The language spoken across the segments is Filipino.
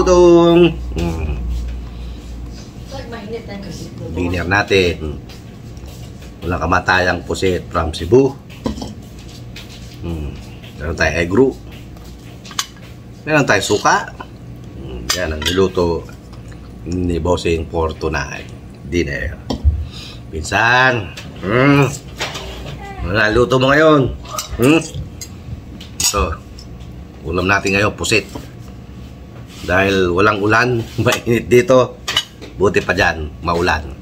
gutong. Dinner natin. Walang kamatayang pusit from Cebu. Meron tayo egg roux. Meron tayo suka. Yan ang niluto ni Bossing for tonight dinner. Pinsan, ano luto mo ngayon? Ito, ulam natin ngayon, pusit. Dahil walang ulan, mainit dito. Buti pa dyan, maulan.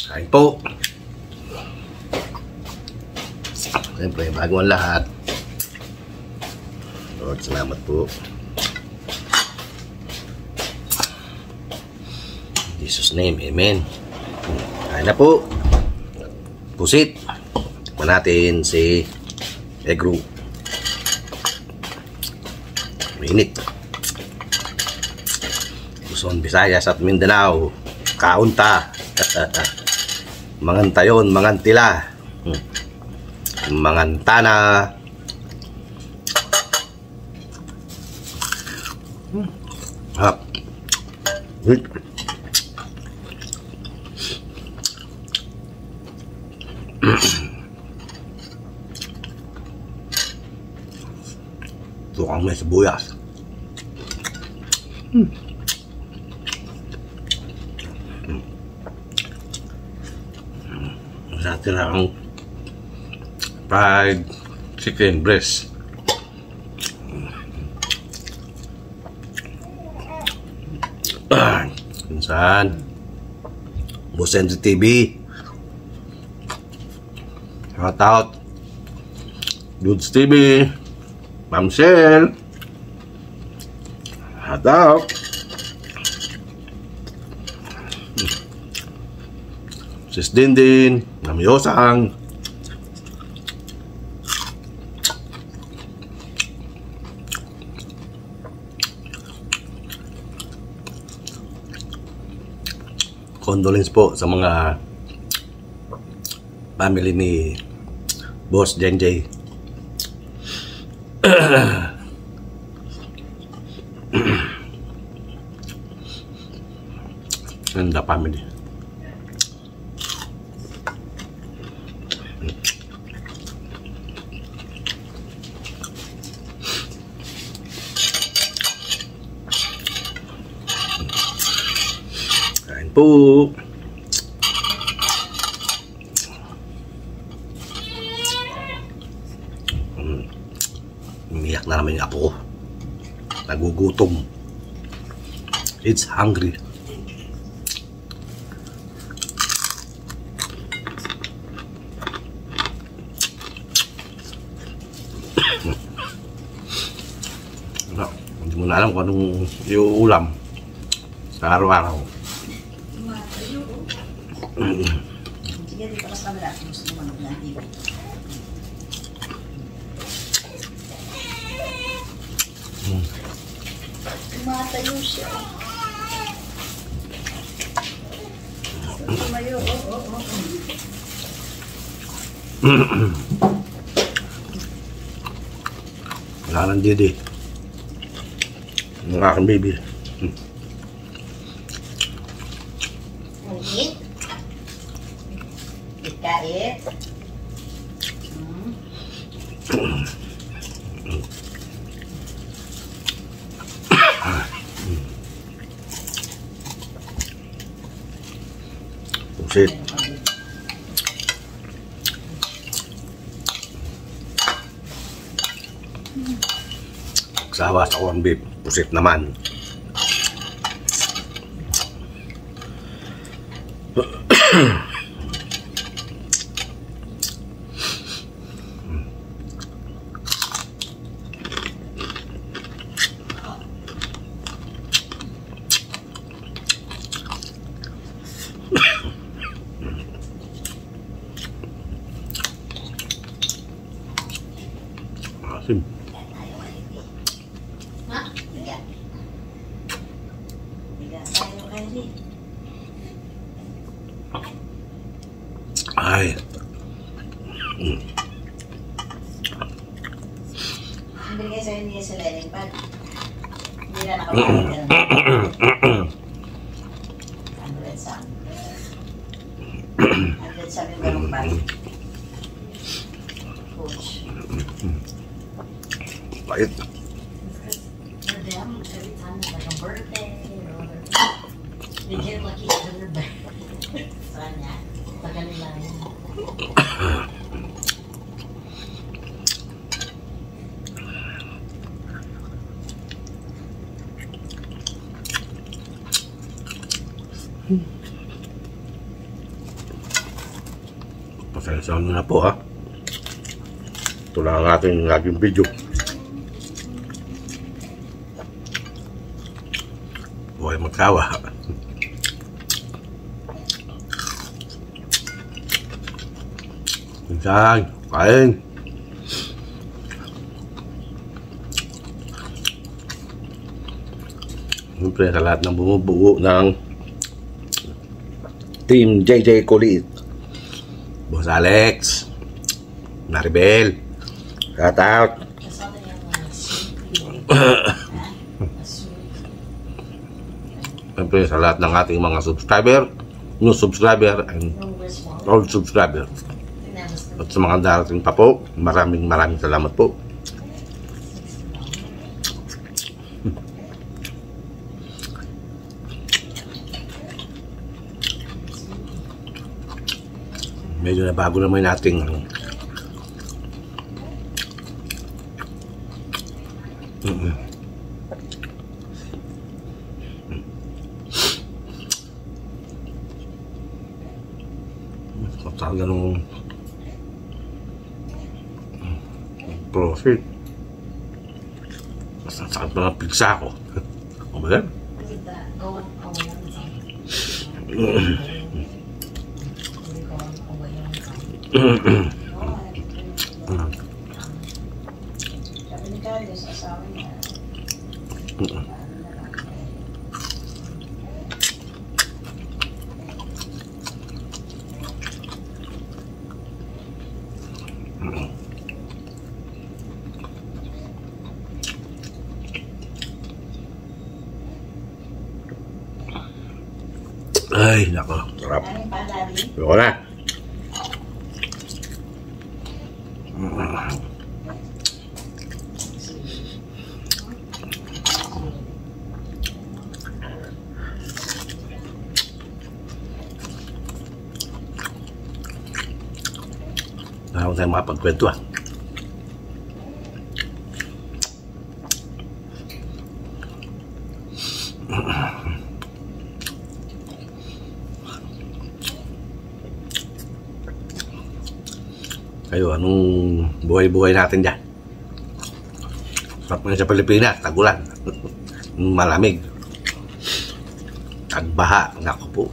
Kain po. Siyempre, bago ang lahat. Lord, salamat po. In Jesus' name, amen. Kain na po. Pusit. Tikman natin si egg roux. Mainit. Luzon, Visayas at Mindanao. Kaunta. Mangantayon, mangantila. Mangantana. Hap. Tukang may sibuyas. Sa tirang fried chicken breast. Pinsan, Bossing TV. Shout out Dudes TV, Ma'am Shell. Shout out Sis Dindin, Namyosang. Condolence po sa mga family ni Boss Jenjay. And the family. Kain po. Umiyak na naman yung apo ko. Nagugutom. It's hungry. Hindi mo na alam kung anong iuulam sa araw-araw. Tumatayo siya. Tumayo, Wala nang didi. Ang aking baby. Ulit. Ikait. Pusit. Sawa sa corned beef. Pusit naman. Asim. Ay. Bigay sa'yo niya sa learning pad. Hindi na nakapagod. Andun sa amin ganun ba? Coach. Bait. For them, every time it's like a birthday or they get lucky for their birthday. Sa kanya, sa kanila yun. Pasensya na po ha. Ito lang ang ating laging video. Huwag magkawa. Minsan, kain. Siyempre sa lahat ng bumubuo ng Team JJ Kulit. Boss Alex, Maribel, shout out. Siyempre sa lahat ng ating mga subscriber, new subscriber, and old subscriber. At sa mga darating pa po, maraming salamat po. Medyo na bago naman nating talaga nung profit. Basta sakit pa ng pigsa ko. O ba yan? Sabi ni Carlos, asawa niya. Ay, nako, sarap. Ano pa, Daddy? Ayoko na. Ako tayo makapagkwento ah. Kayo, anong buhay-buhay natin dyan? Sarap nga sa Pilipinas, tagulan. Malamig. Tagbaha, nako po.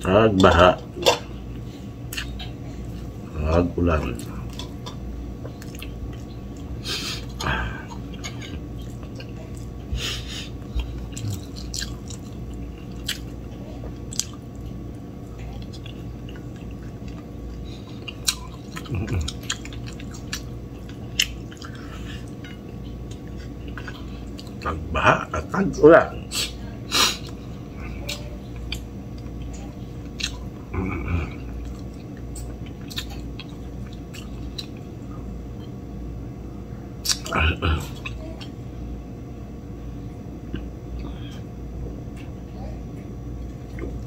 Tagbaha. Tagulan. Tagbaha at tagulan.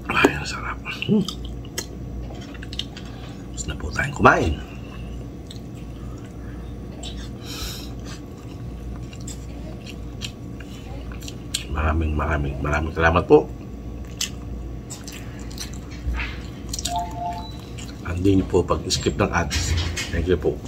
Ay, ang sarap. Tapos na po tayong kumain. Maraming salamat po. Hindi niyo po pag-skip ng ads. Thank you po.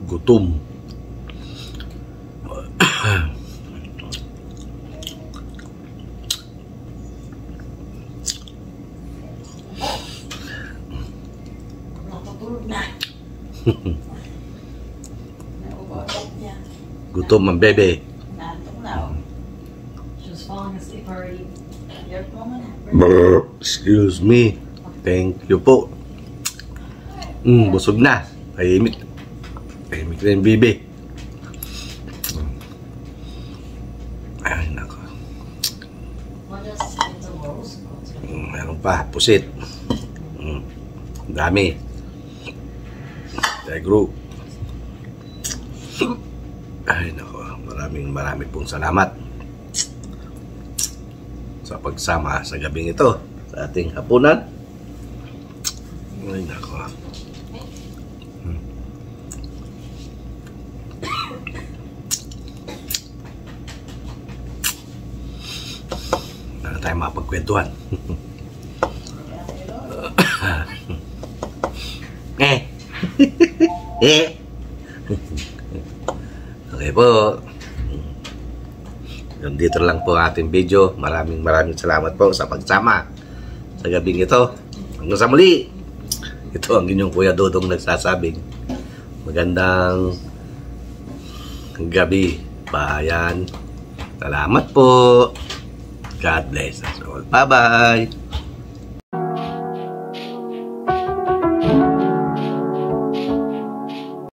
Gutom. Natutulog na. Gutom ang bebe. Not now. She was falling asleep already. Your woman. Excuse me. Thank you po. Busog na. Tahimik. Tahimik na yung bebe. Ay, nako. What else? It's a rose. Meron pa. Pusit. Dami. Egg-roll. Ay, nako. Maraming pong salamat sa pagsama sa gabing ito sa ating hapunan. Ay, nako. Wala tayo mapagkwentuhan. Okay po. Dito lang po ang ating video. Maraming salamat po sa pagsama sa gabing ito. Hanggang sa muli. Ito ang inyong Kuya Dodong nagsasabing magandang gabi, bayan. Salamat po. God bless us all. Bye-bye.